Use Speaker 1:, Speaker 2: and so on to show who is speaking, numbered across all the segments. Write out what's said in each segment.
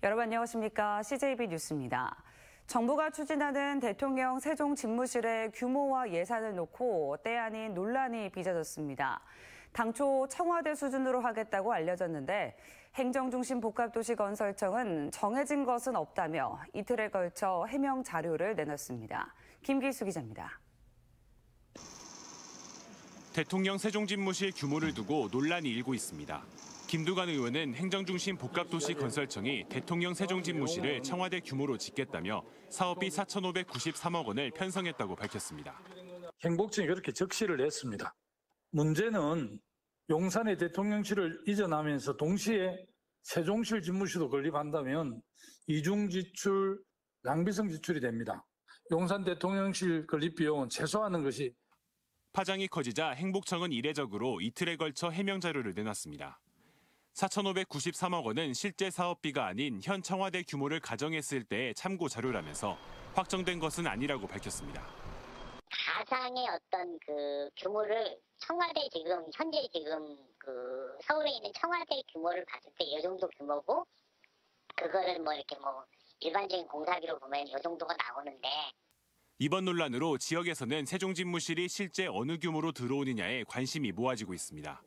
Speaker 1: 여러분 안녕하십니까? CJB 뉴스입니다. 정부가 추진하는 대통령 세종 집무실의 규모와 예산을 놓고 때 아닌 논란이 빚어졌습니다. 당초 청와대 수준으로 하겠다고 알려졌는데 행정중심 복합도시건설청은 정해진 것은 없다며 이틀에 걸쳐 해명 자료를 내놨습니다. 김기수 기자입니다.
Speaker 2: 대통령 세종 집무실 규모를 두고 논란이 일고 있습니다. 김두관 의원은 행정중심 복합도시건설청이 대통령 세종 집무실을 청와대 규모로 짓겠다며 사업비 4,593억 원을 편성했다고 밝혔습니다.
Speaker 3: 행복청이 그렇게 적시를 했습니다. 문제는 용산의 대통령실을 이전하면서 동시에 세종실 집무실도 건립한다면 이중 지출, 낭비성 지출이 됩니다. 용산 대통령실 건립 비용은 최소화하는 것이
Speaker 2: 파장이 커지자 행복청은 이례적으로 이틀에 걸쳐 해명 자료를 내놨습니다. 4,593억 원은 실제 사업비가 아닌 현 청와대 규모를 가정했을 때의 참고 자료라면서 확정된 것은 아니라고 밝혔습니다.
Speaker 4: 가상의 어떤 그 규모를 청와대 현재 서울에 있는 청와대 규모를 봤을 때 이 정도 규모고 그거를 이렇게 일반적인 공사비로 보면 이 정도가 나오는데
Speaker 2: 이번 논란으로 지역에서는 세종 집무실이 실제 어느 규모로 들어오느냐에 관심이 모아지고 있습니다.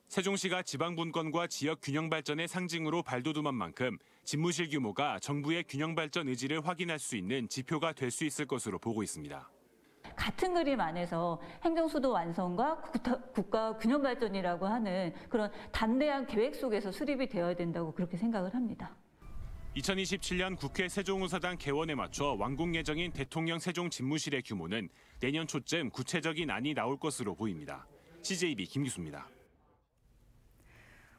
Speaker 2: 세종시가 지방분권과 지역 균형 발전의 상징으로 발돋움한 만큼 집무실 규모가 정부의 균형 발전 의지를 확인할 수 있는 지표가 될 수 있을 것으로 보고 있습니다.
Speaker 5: 같은 그림 안에서 행정수도 완성과 국가 균형 발전이라고 하는 그런 담대한 계획 속에서 수립이 되어야 된다고 그렇게 생각을 합니다.
Speaker 2: 2027년 국회 세종의사당 개원에 맞춰 완공 예정인 대통령 세종 집무실의 규모는 내년 초쯤 구체적인 안이 나올 것으로 보입니다. CJB 김기수입니다.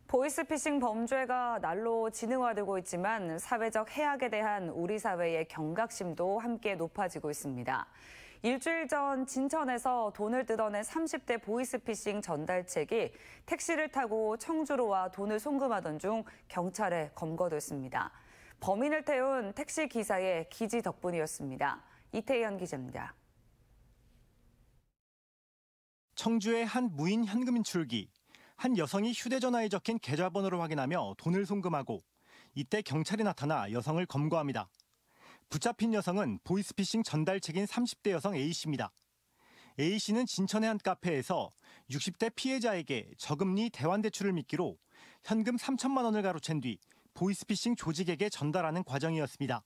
Speaker 1: 보이스피싱 범죄가 날로 진흥화되고 있지만 사회적 해악에 대한 우리 사회의 경각심도 함께 높아지고 있습니다. 일주일 전 진천에서 돈을 뜯어낸 30대 보이스피싱 전달책이 택시를 타고 청주로 와 돈을 송금하던 중 경찰에 검거됐습니다. 범인을 태운 택시 기사의 기지 덕분이었습니다. 이태현 기자입니다.
Speaker 6: 청주의 한 무인 현금 인출기. 한 여성이 휴대전화에 적힌 계좌번호를 확인하며 돈을 송금하고 이때 경찰이 나타나 여성을 검거합니다. 붙잡힌 여성은 보이스피싱 전달책인 30대 여성 A씨입니다. A씨는 진천의 한 카페에서 60대 피해자에게 저금리 대환대출을 미끼로 현금 3천만 원을 가로챈 뒤 보이스피싱 조직에게 전달하는 과정이었습니다.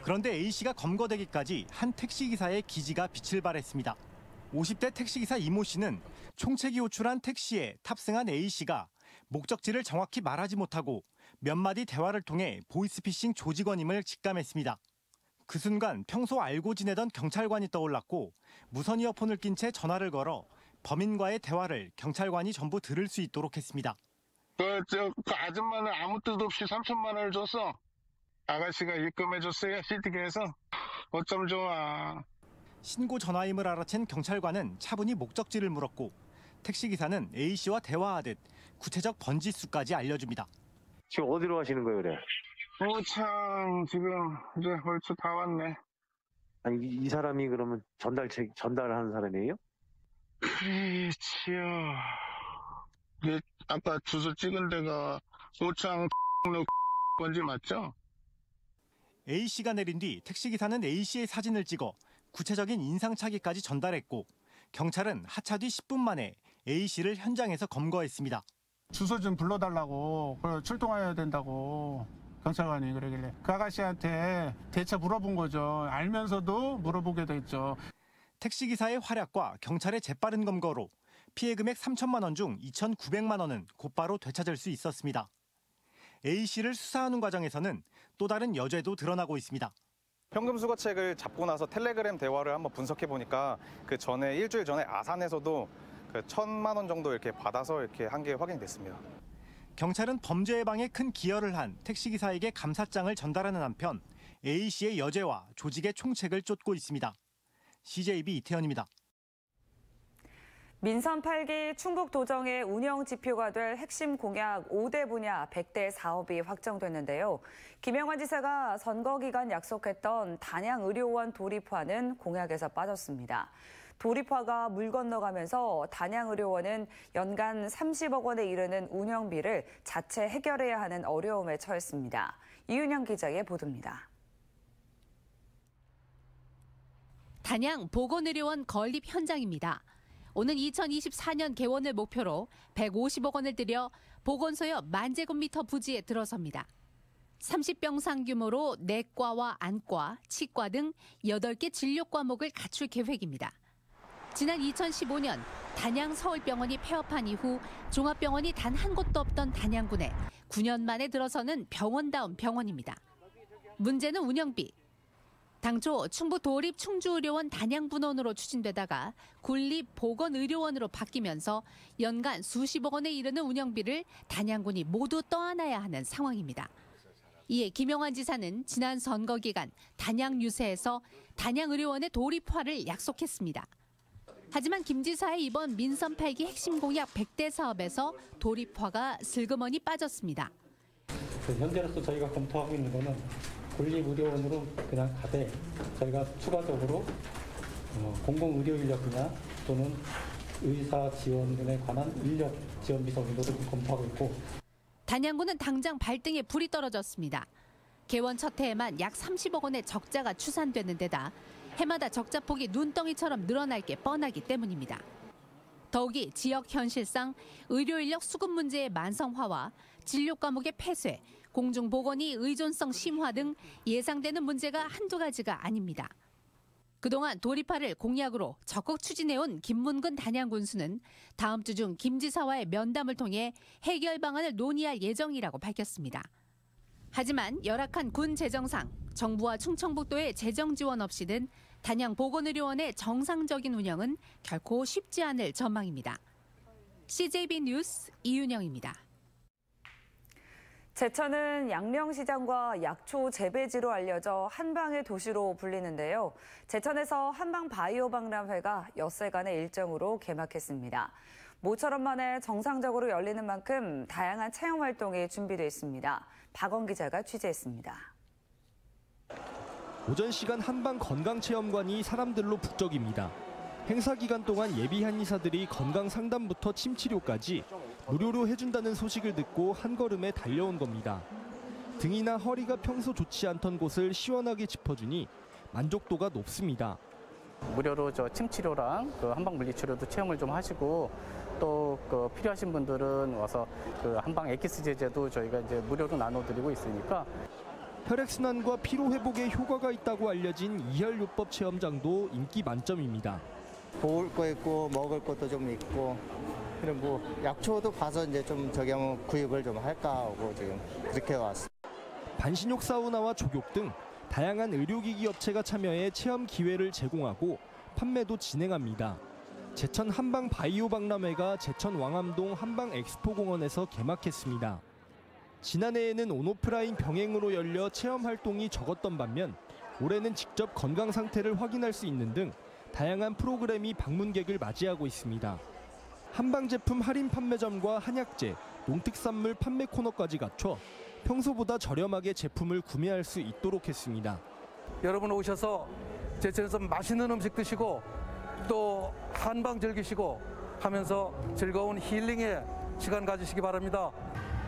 Speaker 6: 그런데 A씨가 검거되기까지 한 택시기사의 기지가 빛을 발했습니다. 50대 택시기사 이모 씨는 총책이 호출한 택시에 탑승한 A씨가 목적지를 정확히 말하지 못하고 몇 마디 대화를 통해 보이스피싱 조직원임을 직감했습니다. 그 순간 평소 알고 지내던 경찰관이 떠올랐고 무선 이어폰을 낀 채 전화를 걸어 범인과의 대화를 경찰관이 전부 들을 수 있도록 했습니다.
Speaker 7: 그 아줌마는 아무 뜻 없이 3천만 원을 줬어. 아가씨가 입금해줬어요. 시티게에서. 어쩜 좋아.
Speaker 6: 신고 전화임을 알아챈 경찰관은 차분히 목적지를 물었고 택시기사는 A씨와 대화하듯 구체적 번지수까지 알려줍니다.
Speaker 8: 지금 어디로 가시는 거예요, 그래?
Speaker 7: 참 지금 이제 얼추 다 왔네.
Speaker 8: 아니 이 사람이 그러면 전달하는 사람이에요?
Speaker 7: 그렇지요. 아까 주소 찍은 데가 오창 건지 맞죠?
Speaker 6: A씨가 내린 뒤 택시기사는 A씨의 사진을 찍어 구체적인 인상착의까지 전달했고 경찰은 하차 뒤 10분 만에 A씨를 현장에서 검거했습니다.
Speaker 9: 주소 좀 불러달라고 출동해야 된다고 경찰관이 그러길래 그 아가씨한테 대체 물어본 거죠. 알면서도 물어보게 됐죠.
Speaker 6: 택시기사의 활약과 경찰의 재빠른 검거로 피해 금액 3천만 원 중 2,900만 원은 곧바로 되찾을 수 있었습니다. A씨를 수사하는 과정에서는 또 다른 여죄도 드러나고 있습니다.
Speaker 10: 현금 수거책을 잡고 나서 텔레그램 대화를 한번 분석해 보니까 일주일 전에 아산에서도 1,000만 원 정도 이렇게 받아서 이렇게 한 게 확인이 됐습니다.
Speaker 6: 경찰은 범죄 예방에 큰 기여를 한 택시기사에게 감사장을 전달하는 한편 A씨의 여죄와 조직의 총책을 쫓고 있습니다. CJB 이태현입니다.
Speaker 1: 민선 8기 충북도정의 운영 지표가 될 핵심 공약 5대 분야 100대 사업이 확정됐는데요. 김영환 지사가 선거 기간 약속했던 단양의료원 도립화는 공약에서 빠졌습니다. 도립화가 물 건너가면서 단양의료원은 연간 30억 원에 이르는 운영비를 자체 해결해야 하는 어려움에 처했습니다. 이윤영 기자의 보도입니다.
Speaker 11: 단양 보건의료원 건립 현장입니다. 오는 2024년 개원을 목표로 150억 원을 들여 보건소역 10,000제곱미터 부지에 들어섭니다. 30병상 규모로 내과와 안과, 치과 등 8개 진료 과목을 갖출 계획입니다. 지난 2015년 단양 서울병원이 폐업한 이후 종합병원이 단 한 곳도 없던 단양군에 9년 만에 들어서는 병원다운 병원입니다. 문제는 운영비. 당초 충북 도립 충주의료원 단양분원으로 추진되다가 군립 보건의료원으로 바뀌면서 연간 수십억 원에 이르는 운영비를 단양군이 모두 떠안아야 하는 상황입니다. 이에 김영환 지사는 지난 선거 기간 단양 유세에서 단양의료원의 도립화를 약속했습니다. 하지만 김 지사의 이번 민선 8기 핵심 공약 100대 사업에서 도립화가 슬그머니 빠졌습니다.
Speaker 12: 현재로서 저희가 검토하고 있는 것은 군립의료원으로 그냥 가되 저희가 추가적으로 공공의료 인력 분야 또는 의사 지원에 관한 인력 지원 비서 등도 검토하고 있고.
Speaker 11: 단양군은 당장 발등에 불이 떨어졌습니다. 개원 첫 해에만 약 30억 원의 적자가 추산되는 데다 해마다 적자폭이 눈덩이처럼 늘어날 게 뻔하기 때문입니다. 더욱이 지역 현실상 의료 인력 수급 문제의 만성화와 진료 과목의 폐쇄, 공중보건이 의존성 심화 등 예상되는 문제가 한두 가지가 아닙니다. 그동안 도립화를 공약으로 적극 추진해온 김문근 단양군수는 다음 주 중 김 지사와의 면담을 통해 해결 방안을 논의할 예정이라고 밝혔습니다. 하지만 열악한 군 재정상, 정부와 충청북도의 재정 지원 없이는 단양 보건의료원의 정상적인 운영은 결코 쉽지 않을 전망입니다. CJB 뉴스 이윤영입니다.
Speaker 1: 제천은 양령시장과 약초 재배지로 알려져 한방의 도시로 불리는데요. 제천에서 한방바이오박람회가 엿새간의 일정으로 개막했습니다. 모처럼 만에 정상적으로 열리는 만큼 다양한 체험 활동이 준비되어 있습니다. 박원 기자가 취재했습니다.
Speaker 13: 오전 시간 한방 건강체험관이 사람들로 북적입니다. 행사 기간 동안 예비 한의사들이 건강 상담부터 침 치료까지 무료로 해준다는 소식을 듣고 한 걸음에 달려온 겁니다. 등이나 허리가 평소 좋지 않던 곳을 시원하게 짚어주니 만족도가 높습니다.
Speaker 14: 무료로 침 치료랑 한방 물리치료도 체험을 좀 하시고 또 필요하신 분들은 와서 한방 엑기스 제제도 저희가 이제 무료로 나눠드리고 있으니까.
Speaker 13: 혈액순환과 피로 회복에 효과가 있다고 알려진 이혈요법 체험장도 인기 만점입니다.
Speaker 15: 먹을 거 있고 먹을 것도 좀 있고 그럼 약초도 가서 이제 좀 저기 한번 구입을 좀 할까 하고 지금 그렇게 왔습니다.
Speaker 13: 반신욕 사우나와 족욕 등 다양한 의료기기 업체가 참여해 체험 기회를 제공하고 판매도 진행합니다. 제천 한방 바이오 박람회가 제천 왕암동 한방 엑스포공원에서 개막했습니다. 지난해에는 온오프라인 병행으로 열려 체험 활동이 적었던 반면 올해는 직접 건강 상태를 확인할 수 있는 등 다양한 프로그램이 방문객을 맞이하고 있습니다. 한방 제품 할인 판매점과 한약재, 농특산물 판매 코너까지 갖춰 평소보다 저렴하게 제품을 구매할 수 있도록 했습니다.
Speaker 16: 여러분 오셔서 제천에서 맛있는 음식 드시고 또 한방 즐기시고 하면서 즐거운 힐링의 시간 가지시기 바랍니다.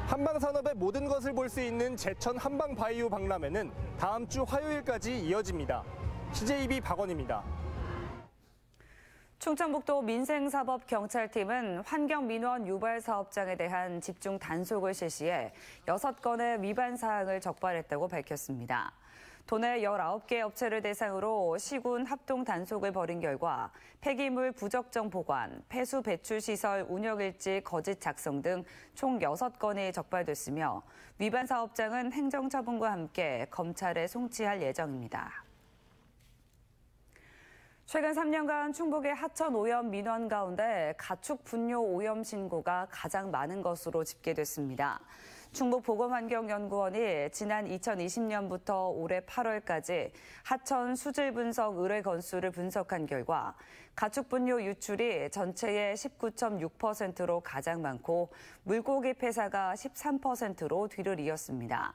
Speaker 13: 한방 산업의 모든 것을 볼 수 있는 제천 한방 바이오 박람회는 다음 주 화요일까지 이어집니다. CJB 박원입니다.
Speaker 1: 충청북도 민생사법경찰팀은 환경민원 유발 사업장에 대한 집중 단속을 실시해 6건의 위반 사항을 적발했다고 밝혔습니다. 도내 19개 업체를 대상으로 시군 합동 단속을 벌인 결과 폐기물 부적정 보관, 폐수 배출 시설 운영일지 거짓 작성 등 총 6건이 적발됐으며 위반 사업장은 행정처분과 함께 검찰에 송치할 예정입니다. 최근 3년간 충북의 하천 오염 민원 가운데 가축 분뇨 오염 신고가 가장 많은 것으로 집계됐습니다. 충북보건환경연구원이 지난 2020년부터 올해 8월까지 하천 수질 분석 의뢰 건수를 분석한 결과 가축 분뇨 유출이 전체의 19.6%로 가장 많고 물고기 폐사가 13%로 뒤를 이었습니다.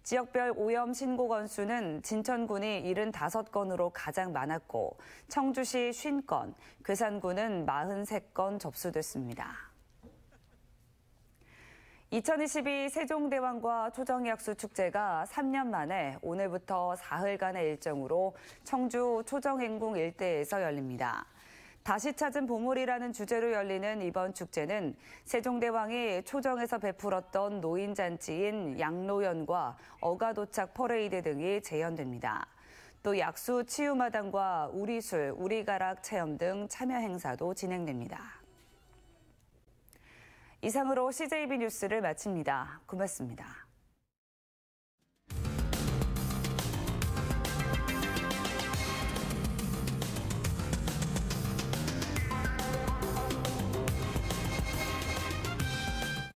Speaker 1: 지역별 오염 신고 건수는 진천군이 75건으로 가장 많았고 청주시 50건, 괴산군은 43건 접수됐습니다. 2022 세종대왕과 초정약수축제가 3년 만에 오늘부터 사흘간의 일정으로 청주 초정행궁 일대에서 열립니다. 다시 찾은 보물이라는 주제로 열리는 이번 축제는 세종대왕이 초정에서 베풀었던 노인잔치인 양로연과 어가도착 퍼레이드 등이 재현됩니다. 또 약수 치유마당과 우리술, 우리가락 체험 등 참여 행사도 진행됩니다. 이상으로 CJB 뉴스를 마칩니다. 고맙습니다.